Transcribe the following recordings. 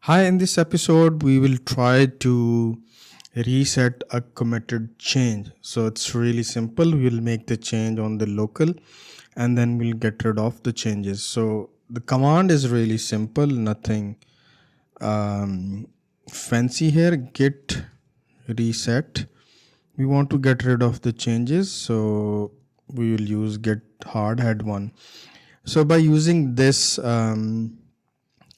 Hi, in this episode, we will try to reset a committed change. So it's really simple. We'll make the change on the local and then we'll get rid of the changes. So the command is really simple, nothing fancy here. Git reset. We want to get rid of the changes. So we will use git hard head one. So by using this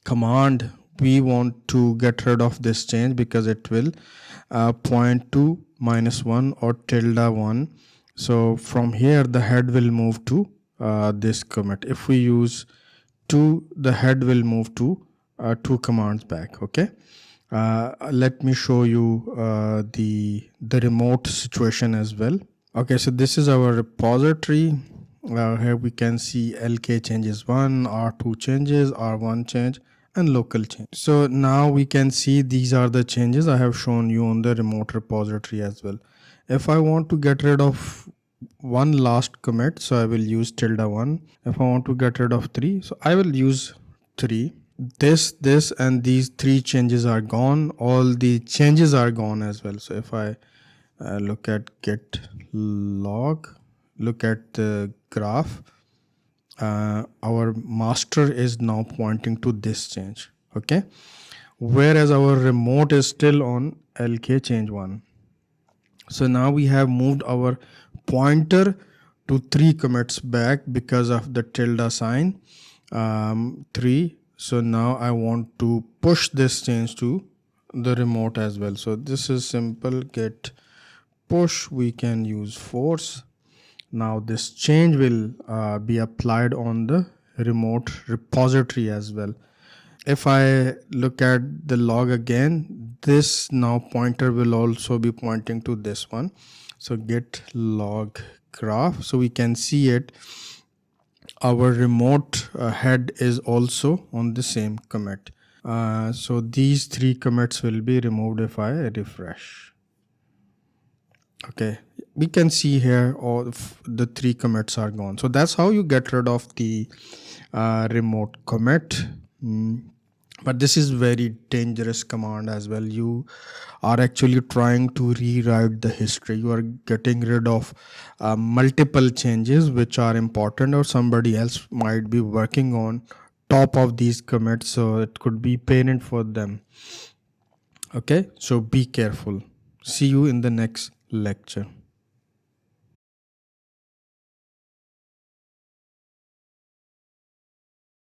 command, we want to get rid of this change because it will point to -1 or tilde 1. So from here the head will move to this commit. If we use 2, the head will move to 2 commands back. Okay, let me show you the remote situation as well. Okay, so this is our repository. Here we can see LK changes 1, R2 changes, R1 change, and local change. So now we can see these are the changes I have shown you on the remote repository as well. If I want to get rid of one last commit, so I will use tilde 1. If I want to get rid of 3, so I will use 3. This and these 3 changes are gone. All the changes are gone as well. So if I look at git log, look at the graph, our master is now pointing to this change. Okay, whereas our remote is still on lk change 1. So now we have moved our pointer to 3 commits back because of the tilde sign 3. So now I want to push this change to the remote as well. So this is simple, git push. We can use force. Now this change will be applied on the remote repository as well. If I look at the log again, this now pointer will also be pointing to this one. So git log graph, so we can see it. Our remote head is also on the same commit. So these 3 commits will be removed if I refresh. Okay, we can see here all the 3 commits are gone. So that's how you get rid of the remote commit. But this is very dangerous command as well. You are actually trying to rewrite the history. You are getting rid of multiple changes which are important, or somebody else might be working on top of these commits, so it could be painful for them. Okay, so be careful. See you in the next lecture.